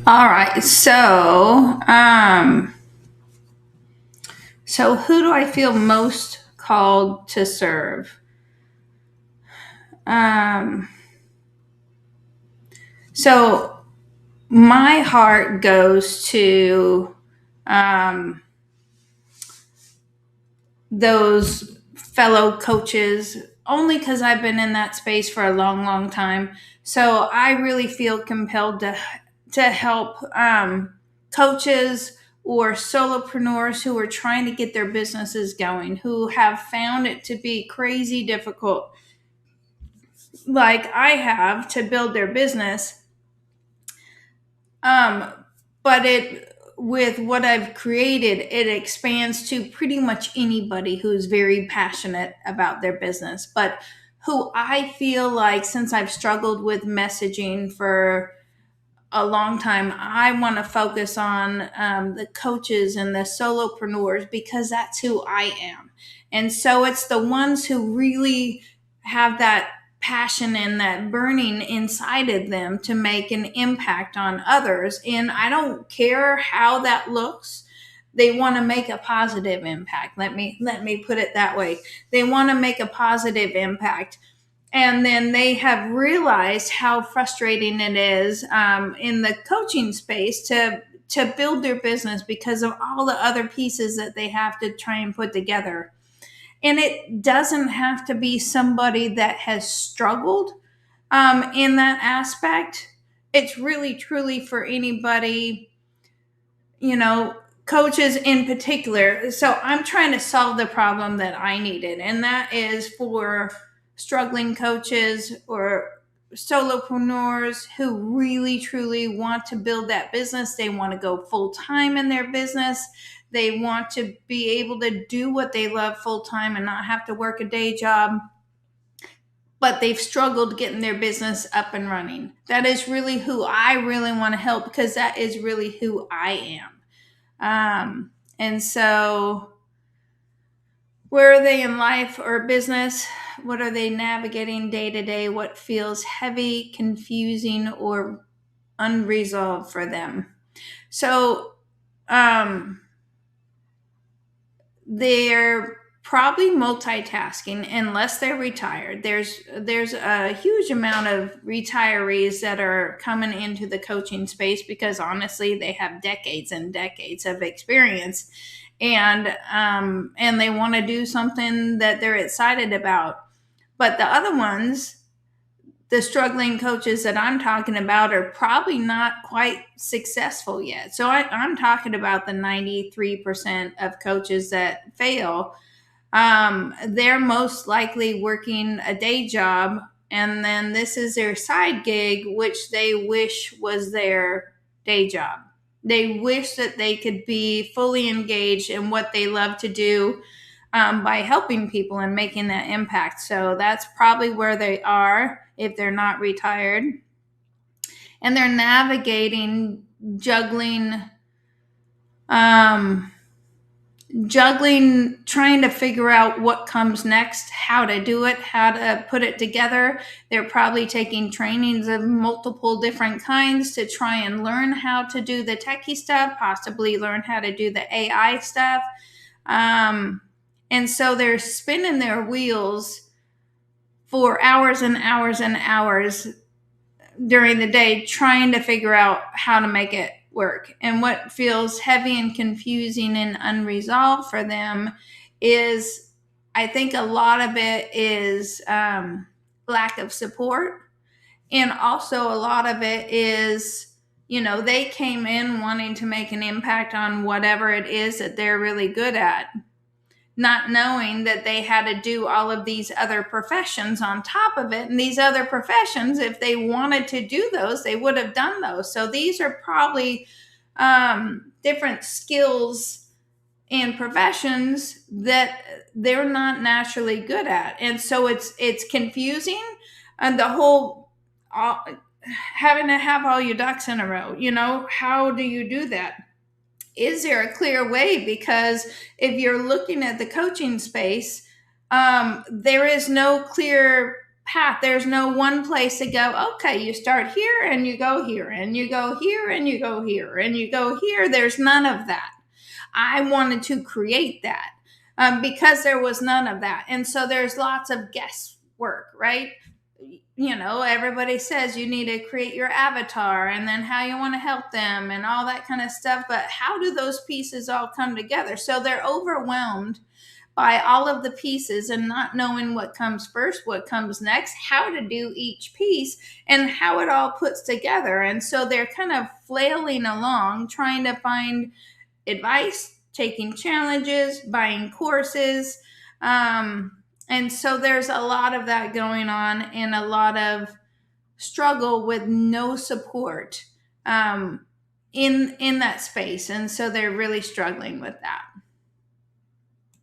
All right. So who do I feel most called to serve? Um, so my heart goes to um, those fellow coaches only because I've been in that space for a long, long time. So I really feel compelled to help coaches or solopreneurs who are trying to get their businesses going, who have found it to be crazy difficult, like I have, to build their business. Um, but it with what I've created, it expands to pretty much anybody who's very passionate about their business, but who I feel like, since I've struggled with messaging for a long time, I want to focus on the coaches and the solopreneurs because that's who I am. And so it's the ones who really have that passion and that burning inside of them to make an impact on others. And I don't care how that looks. They want to make a positive impact. Let me put it that way. They want to make a positive impact, and then they have realized how frustrating it is in the coaching space to build their business because of all the other pieces that they have to try and put together. And it doesn't have to be somebody that has struggled in that aspect. It's really truly for anybody, you know, coaches in particular. So I'm trying to solve the problem that I needed, and that is for struggling coaches or solopreneurs who really truly want to build that business. They want to go full time in their business. They want to be able to do what they love full time and not have to work a day job, but they've struggled getting their business up and running. That is really who I really want to help, because that is really who I am. And so, where are they in life or business? What are they navigating day to day? What feels heavy, confusing, or unresolved for them? So, um, they're probably multitasking unless they're retired. There's a huge amount of retirees that are coming into the coaching space because honestly they have decades and decades of experience, and they want to do something that they're excited about. But the other ones, the struggling coaches that I'm talking about, are probably not quite successful yet. So I'm talking about the 93% of coaches that fail. They're most likely working a day job, and then this is their side gig, which they wish was their day job. They wish that they could be fully engaged in what they love to do, by helping people and making that impact. So that's probably where they are if they're not retired. And they're navigating, juggling, um, trying to figure out what comes next, how to do it, how to put it together. They're probably taking trainings of multiple different kinds to try and learn how to do the techie stuff, possibly learn how to do the AI stuff. And so they're spinning their wheels for hours and hours and hours during the day trying to figure out how to make it work. And what feels heavy and confusing and unresolved for them is, I think a lot of it is lack of support. And also, a lot of it is, they came in wanting to make an impact on whatever it is that they're really good at, not knowing that they had to do all of these other professions on top of it. And these other professions, if they wanted to do those, they would have done those. So these are probably different skills and professions that they're not naturally good at. And so it's confusing, and the whole having to have all your ducks in a row. How do you do that? Is there a clear way? Because if you're looking at the coaching space, there is no clear path. There's no one place to go. Okay, you start here and you go here and you go here and you go here and you go here. There's none of that. I wanted to create that because there was none of that. And so there's lots of guesswork, right? Everybody says you need to create your avatar and then how you want to help them and all that kind of stuff. But how do those pieces all come together? So they're overwhelmed by all of the pieces and not knowing what comes first, what comes next, how to do each piece, and how it all puts together. And so they're kind of flailing along, trying to find advice, taking challenges, buying courses. And so there's a lot of that going on and a lot of struggle with no support in that space. And so they're really struggling with that.